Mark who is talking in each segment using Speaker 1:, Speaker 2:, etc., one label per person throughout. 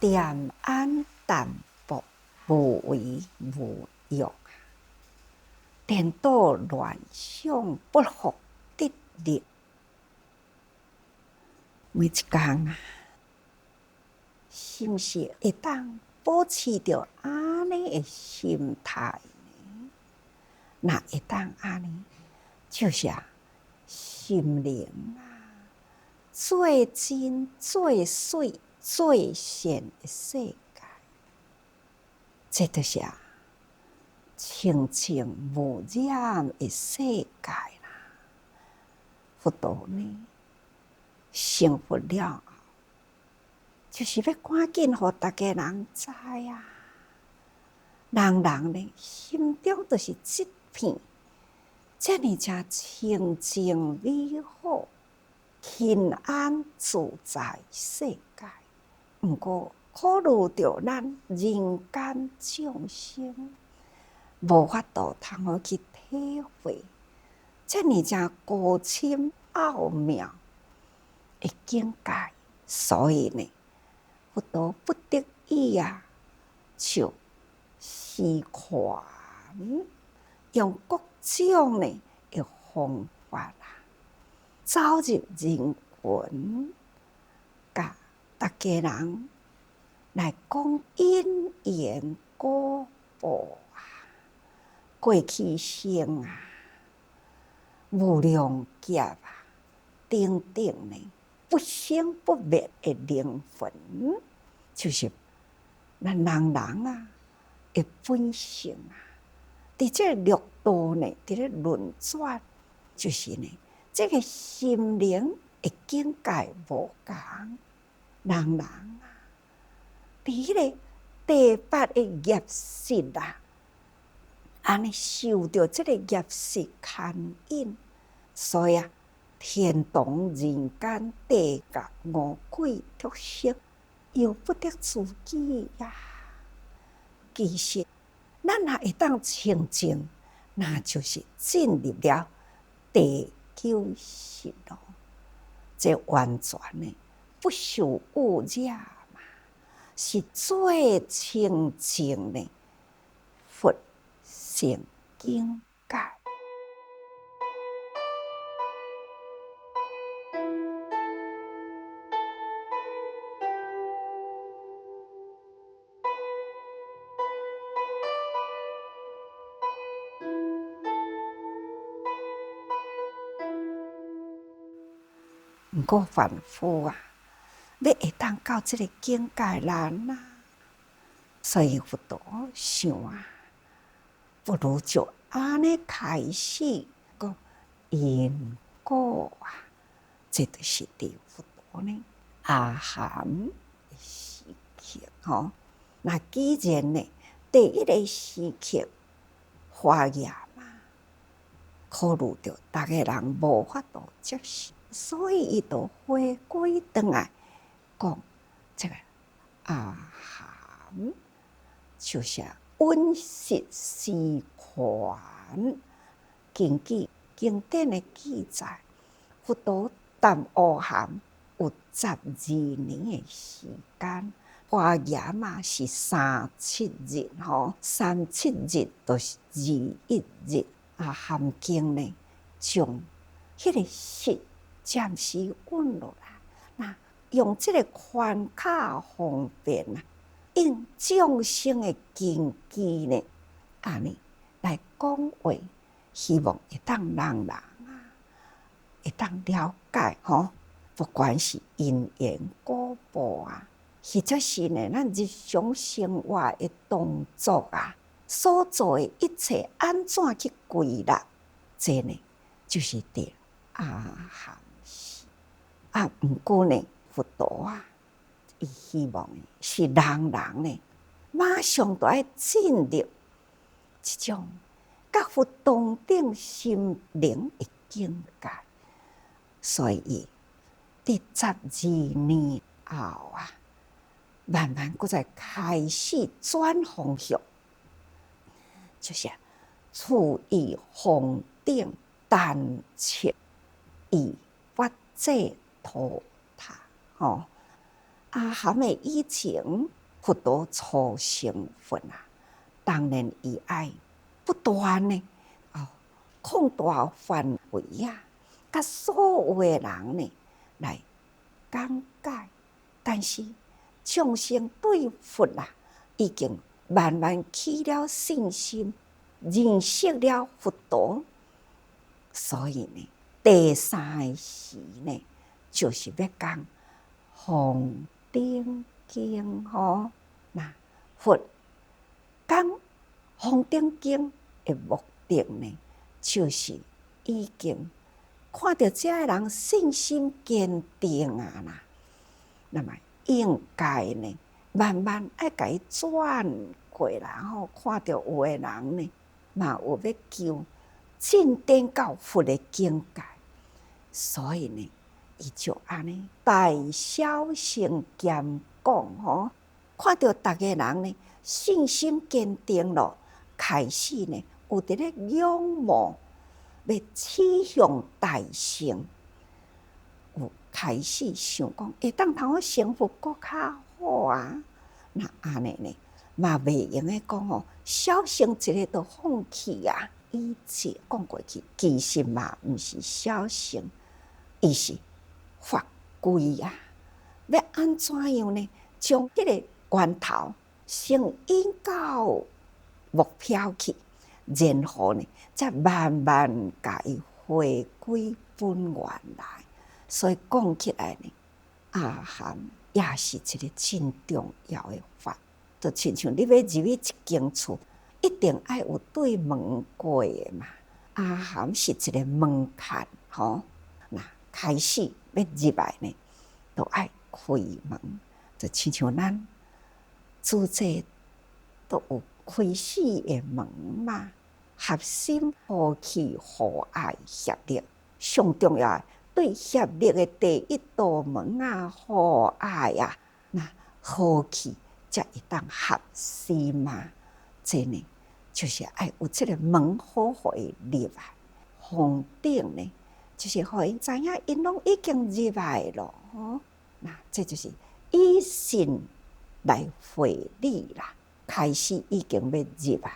Speaker 1: 恬安淡泊，无为无用。颠倒乱想，不复得力。每一天啊，是毋是会当保持着安尼的心态呢？那会当安尼，就是心灵最真、最水、最善的世界。这就是清净无染的世界啦。佛陀呢，成佛了后，就是要赶紧互大家人知啊。人人呢，心中就是这片这么正清净美好、平安自在世界。不过考虑到咱人间众生无法度通好去体会这么正高深奥妙的境界，所以呢，佛陀不得已就施款，用各种的方法走入人群，甲大家人来讲因缘果报过去生无量劫等等呢，不生不灭的灵魂，就是咱人的本性伫这六道呢，伫咧轮转，就是呢，这个心灵的境界无同，人伫迄个第八的业识安尼受到这个业识牵引，所以天堂人间地狱五鬼特色，由不得自己其实咱若会当清净，那就是进入了第九识咯。这完全呢不受污染嘛，是最清净的佛性境界。不过凡夫要会当到这个境界难所以佛陀想不如就安尼开始讲因果这就是对佛陀呢阿含的时刻那既然呢第一个时刻化业考虑到大家人无法度接受，所以伊就回归转来讲这个阿含，就是温习施款。根据经典的记载，佛陀谈阿含有12年的时间，化业是37日37日就是21日。阿含经呢，将迄个识暂时稳落来，那用这个宽卡方便用众生的根基呢，安尼来讲话，希望会当人会当了解不管是因缘果报或者是呢，咱日常生活的动作所做的一切安怎去归纳，这呢就是对阿含识不过呢，佛陀伊希望是人人呢马上就要进入这种甲佛同等心灵的境界，所以伫12年后慢慢搁再开始转方向。就是处以红顶丹切以发这土塔阿含的以前佛陀初成佛啊，当然伊爱不断呢扩大范围啊，甲所有的人呢来讲解。但是众生对佛啊，已经慢慢起了信心，认识了佛陀，所以呢，第三个时呢，就是要讲弘定经吼。那佛讲弘定经的目的呢，就是已经看到这个人信心坚定啊啦，那么应该呢，慢慢爱甲伊转过来吼，看到有的人呢，嘛有要求进展到佛的境界，所以呢，伊就安尼大小声兼讲吼，看到逐个人呢信心坚定咯，开始呢有伫咧仰慕，要趋向大乘，有开始想讲，会当通我成佛搁较好啊。那安尼呢，嘛袂用诶讲吼，小乘一个都放弃啊。以前讲过去，其实嘛毋是小乘，伊是法规啊。要安怎样呢？将迄个源头先引到目标去，然后呢，再慢慢甲伊回归本源来。所以讲起来呢，阿含也是一个真重要的法。就亲像你要入去一间厝，一定爱有对门过的嘛。阿含是一个门槛，吼。那开始要入来呢，都爱开门。就亲像咱主者都有开始的门嘛，合心、和气、和爱、协力，上重要的。对协力的第一道门啊，和爱啊，那和气才会当合心嘛。这呢，就是爱有这个门好互伊入来。弘定呢，就是互伊知影，因拢已经入来咯。那这就是以信来会理啦。开始已经要入来，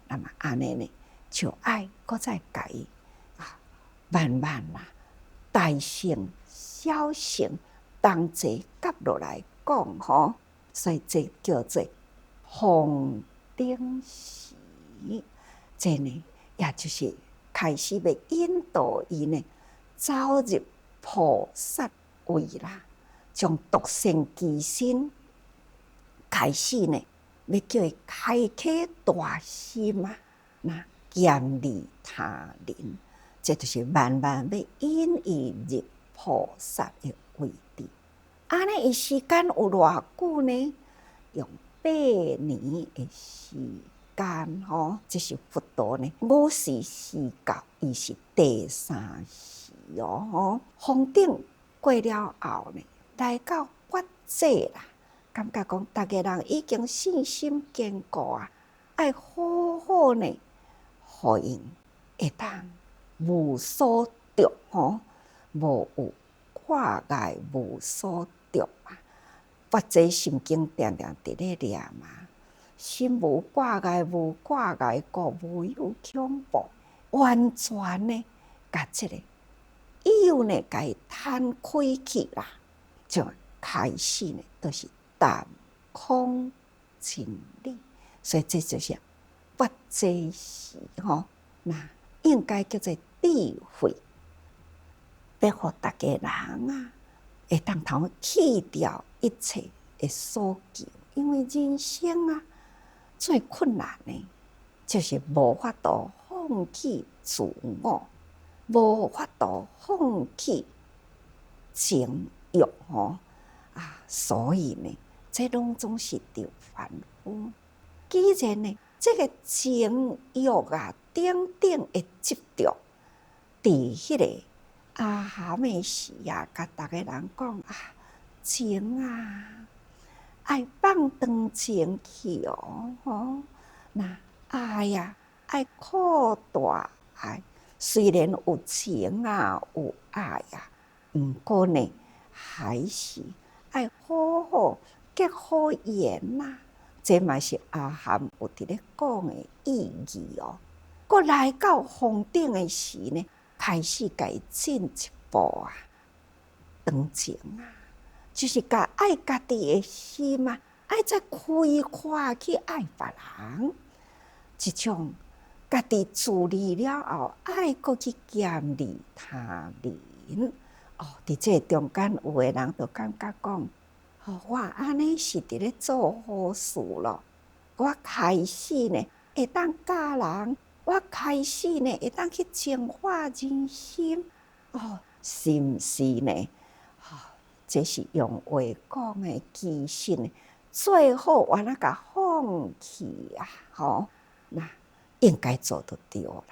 Speaker 1: 那么安尼呢，就爱搁再甲伊慢慢啦。大乘、小乘同齐夹落来讲吼，所以这叫做弘定时。这呢，也就是开始要引导伊呢走入菩萨位啦，从独善其身开始呢，要叫伊开启大心啊，那严利他人。这就是慢慢要引伊入菩萨的位置。安尼伊时间有偌久呢？用8年的时间吼，这是佛陀呢5时示教，伊是第3时吼。弘定过了后呢，来到觉者啦，感觉讲逐个人已经信心坚固啊，爱好好呢，互因会当无所着吼，无有挂碍，无所着啊。发这心经定定伫咧念嘛，心无挂碍，无挂碍，故无有恐怖。完全呢，甲这个有呢，甲伊摊开去啦，就开始呢，都是淡空真理。所以这就是发这时吼，那应该叫做智慧，要互逐个人啊，会当通去掉一切的所求。因为人生啊，最困难的，就是无法度放弃自我，无法度放弃情欲吼所以呢，这拢总是着凡夫。既然呢，这个情欲啊，等等的执着，伫迄个阿含的时啊，甲逐个人讲情啊，爱放长情去吼。那爱呀，爱扩大爱。虽然有情啊，有爱啊，毋过呢，还是爱好好结好缘呐，这嘛是阿含有伫咧讲的意义哦。过来到峰顶的时呢，开始甲伊进一步啊，长情啊，就是甲爱家己的心啊，爱再开阔去爱别人，即种家己自利了后，爱搁去建立他人。哦，伫这中间有的人就感觉讲，哦，我安尼是伫咧做好事咯。我开始呢会当教人，我开始呢会当去净化人心。哦，是毋是呢？哦，这是用话讲的，其实呢，最好我那个放弃啊！吼，那应该做得对啦。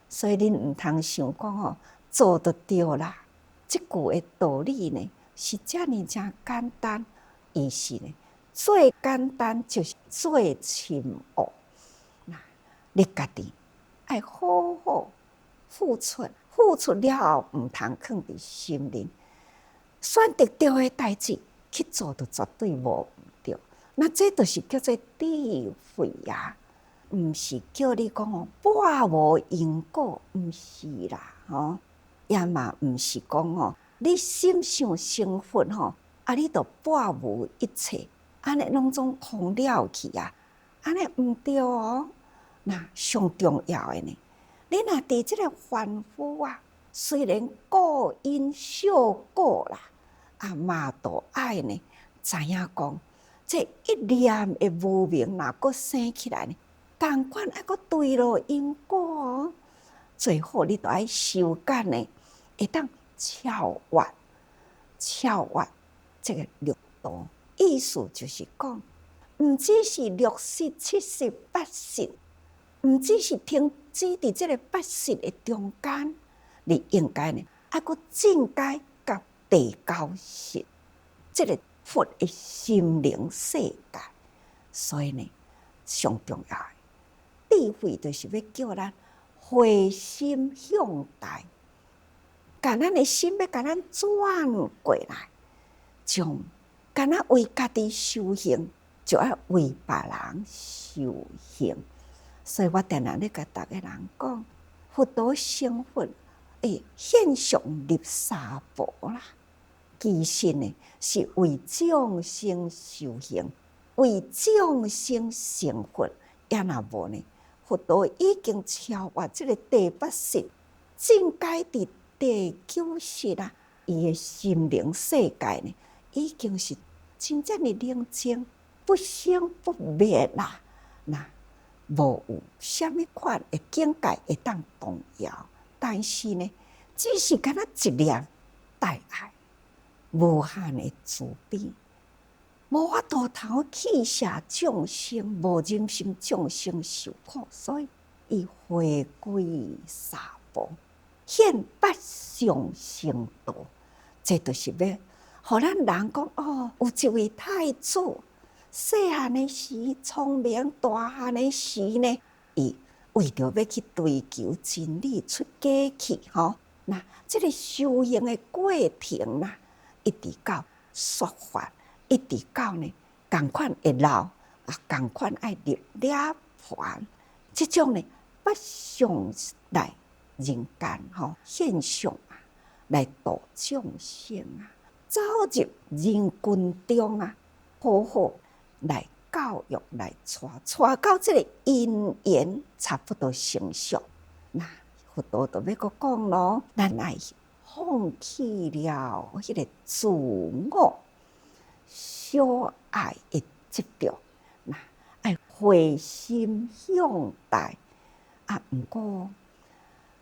Speaker 1: 所以恁毋通想讲哦，做得对啦。这句的道理呢，是遮尔正简单，伊是呢最简单就是最深奥。那你家己爱好好付出，付出了后毋通放伫心里，选择对的代志去做，就绝对无毋对。那这就是叫做智慧啊，毋是叫你讲哦，半无因果，毋是啦，吼。也嘛毋是讲哦，你心想成佛吼，啊，你就半无一切，安尼拢总空了去啊，安尼毋对哦。那上重要的呢，你若伫即个凡夫啊，虽然过因受果啦，啊嘛都爱呢，知影讲，这一念的无明若搁生起来呢，同款爱搁对落因果哦。最好你都爱修改呢，会当超越这个六道，意思就是讲，毋只是六识、七识、八识，毋只是停止伫这个八识的中间，你应该呢，爱搁进阶到第九识，这个佛的心灵世界。所以呢，上重要的智慧就是要叫咱回心向大，把咱的心要把咱转过来，将敢若为家己修行，就要为别人修行。所以我定定咧甲大家人讲，佛陀成佛，现象入三宝啦。其实呢，是为众生修行，为众生成佛。也若无呢，佛陀已经超越这个第八识，进阶伫第九识啦。伊的心灵世界呢，已经是真正的宁静，不生不灭啦。那无有虾米款的境界会当动摇，但是呢，只是敢若一念大爱，无限的慈悲，无法度通去舍众生，无忍心众生受苦，所以伊回归三宝，现八相成道。这就是要互咱人讲哦，有一位太子，细汉的时聪明，大汉的时呢，伊为着要去追求真理出家去吼。那这个修行的过程啦，一直到说法，一直到呢，同款会老啊，同款爱入涅槃，这种呢，八相来人间吼现象啊，来度众生啊，走入人群中啊，好好来教育，来带到这个因缘差不多成熟。那佛陀就要搁讲咯，咱爱放弃了迄个自我小爱的执着，那爱回心向大啊。毋过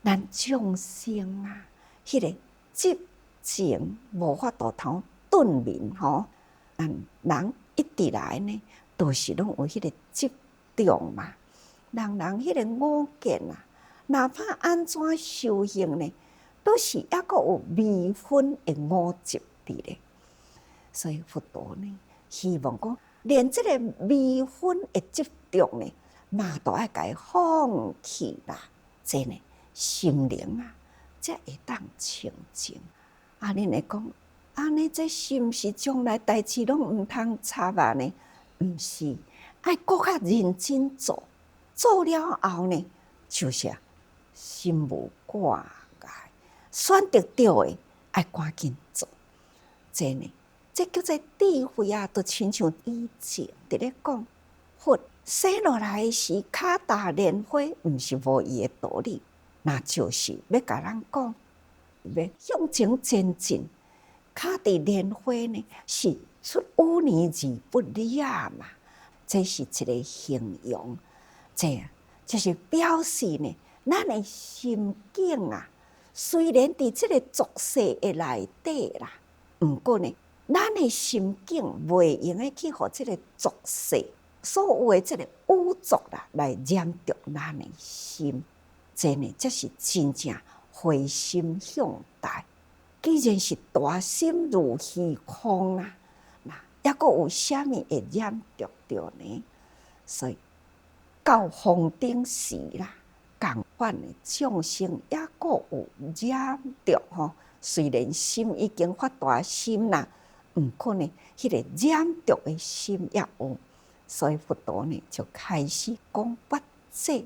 Speaker 1: 咱众生啊，迄个执情无法度通顿明吼。人一直来呢，都是拢有迄个执着嘛。人迄个五见啊，哪怕安怎修行呢，都是抑阁有未分的五执伫咧。所以佛陀呢，希望讲，连这个未分的执着呢，嘛都爱甲伊放弃啦。这呢，心灵啊，才会当清净。啊，恁会讲安尼这是毋是将来代志拢毋通插啊呢？毋是，爱搁较认真做，做了后呢，就是心无挂碍，选择到的爱赶紧做。这呢，这叫做智慧啊！就亲像以前伫咧讲，佛生落来的时脚踏莲花，毋是无伊的道理，那就是要甲咱讲，要向前前进。脚伫莲花呢，是出污泥而不染嘛，这是一个形容。这就是表示呢，咱的心境啊，虽然伫这个俗世的内底啦，毋过呢，咱的心境袂用的去互这个俗世所有的这个污浊啦来染着咱的心。这呢，这是真正回心向大。既然是大心如虚空啊，那抑阁有啥物会染着着呢？所以到封顶时啦，共款的众生抑阁有染着吼。虽然心已经发大心啦，毋过呢，迄个染着的心也有。所以佛陀呢就开始讲法界，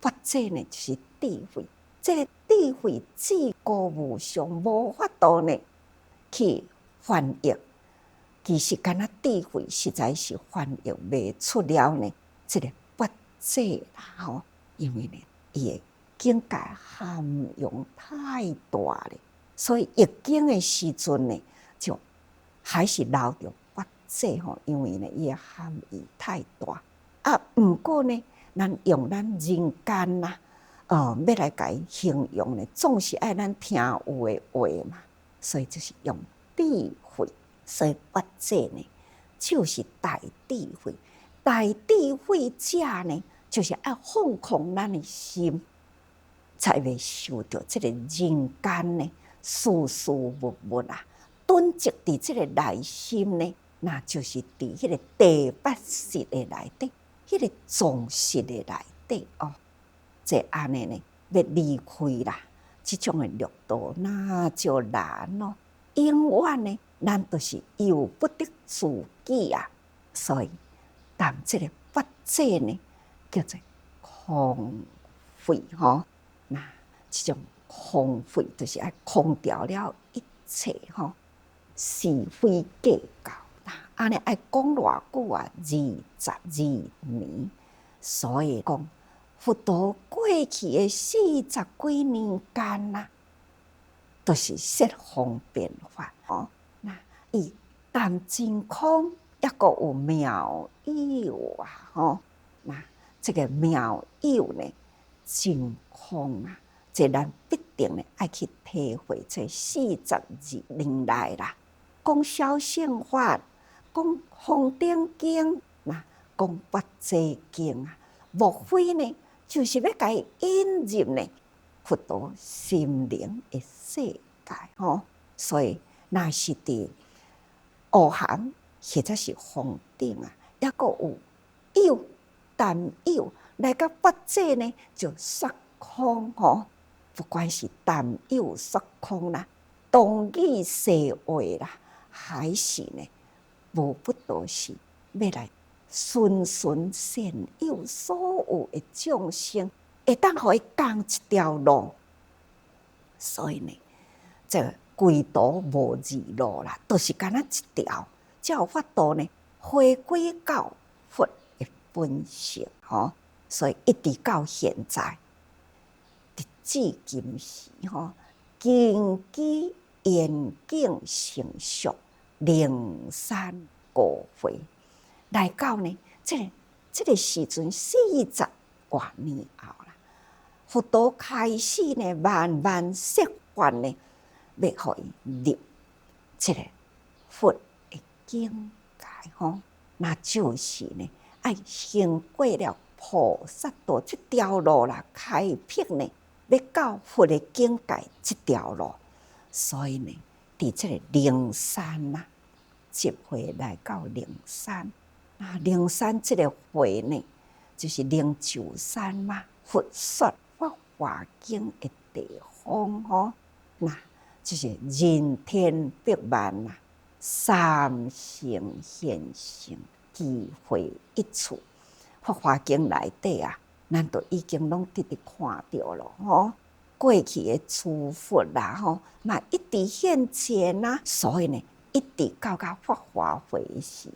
Speaker 1: 法界呢就是智慧。这个智慧至高无上，无法度呢去翻译。其实敢若智慧实在是翻译袂出了呢，这个法界啦吼，因为呢，伊的境界涵容太大了，所以译经的时阵呢，就还是留着法界吼，因为呢，伊的含义太大啊。毋过呢，咱用咱人间啦。要来甲伊形容呢，总是爱咱听有的话嘛，所以就是用智慧。所以法界呢，就是大智慧。大智慧者呢，就是爱放空咱的心，才会受到这个人间呢事事物物啊，囤积伫这个内心呢，那就是伫迄个第八识的内底，迄个总识的内底哦。这安尼呢，要离开啦，这种的路途那就难咯。永远呢，咱都是由不得自己啊。所以，但这个法界呢，叫做空慧吼。那这种空慧，就是爱空掉了一切吼，是非计较。那安尼爱讲偌久啊？22年，所以讲。佛陀过去的40几年间啦，都是说方便法哦。那伊但真空，抑阁有妙有啊吼。那这个妙有呢，真空啊，这咱必定呢爱去体会这42年来啦，讲小乘法，讲方顶经，那讲八界经啊，莫非呢？就是要甲伊引入呢佛陀心灵的世界吼，所以那是伫阿含或者是方顶啊，抑阁有但有来到法界呢，就说空吼。不管是但有说空啦，同义世话啦，还是呢，无不都是要来。循循善诱，所有的众生会当互伊讲一条路，所以呢，这归途无二路啦，都是干那一条，才有法度呢，回归到佛的本性吼。所以一直到现在，直至今时吼，根基严谨成熟，灵山果慧。来到呢，这个时阵40多年后啦，佛陀开始呢，慢慢释法呢，要互伊入这个佛的境界吼。那就是呢，爱行过了菩萨道这条路啦，开辟呢，要到佛的境界这条路。所以呢，伫这个灵山啦，集会来到灵山。灵山这个会呢，就是灵鷲山嘛，佛说法华经的地方吼。那就是人天百万啊，三生现象，机会一处。法华经内底啊，咱都已经拢直直看到了吼。过去的诸佛啦吼，嘛一直现前呐，所以呢，一直到法华会时，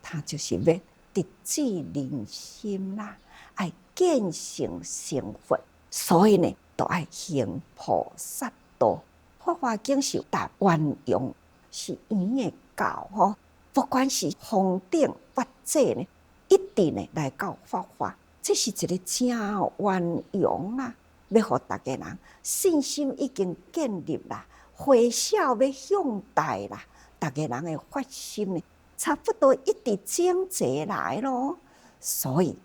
Speaker 1: 他就是要直指人心啦，爱见性成佛，所以呢，都爱行菩萨道。法华经是大圆融，是圆的教吼，不管是方顶或者呢，一直呢来到法华，这是一个真圆融啊！要互大家人信心已经建立啦，回笑要向大啦，大家人的发心呢，差不多一直整齐来咯。所以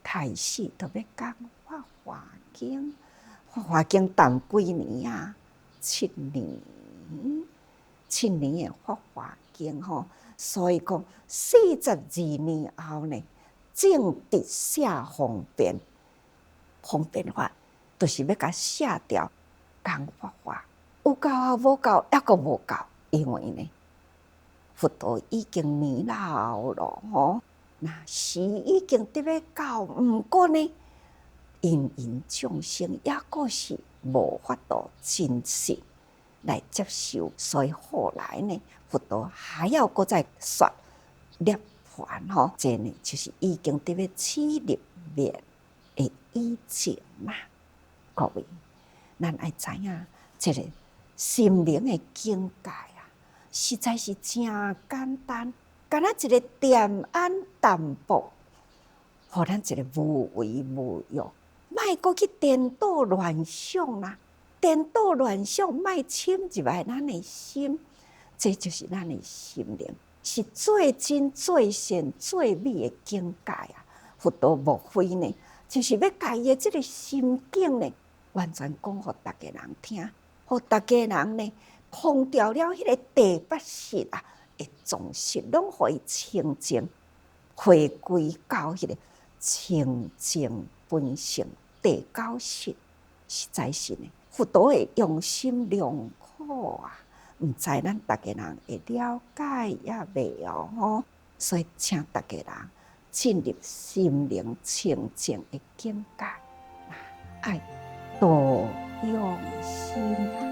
Speaker 1: 开始就要讲法华经，法华经谈几年啊？7年的法华经吼，所以讲42年后呢，正直写方便，方便法就是要甲写掉讲法华，有够啊无够，抑个无够，因为呢，佛陀已经年老了吼，那时已经得要到，毋过呢，芸芸众生抑个是无法度真实来接受，所以后来呢，佛陀还要搁再说涅槃吼，这呢就是已经得要起入灭的以前啦。各位，咱爱知影，这个心灵的境界啊，实在是真简单，敢若一个点按淡薄，互咱一个无为无用，莫搁去颠倒乱想啦。颠倒乱想，莫侵入来咱的心，这就是咱的心灵，是最真、最善、最美的境界啊！佛陀莫非呢，就是要把伊的这个心境呢，完全讲互大家人听，互大家人呢，空掉了迄个第八识啊，的总识，拢互伊清净，回归到迄个清净本性第九识，实在是呢。佛陀会用心良苦啊，毋知咱大家人会了解也未哦，所以请大家人进入心灵清净的境界，爱多用心。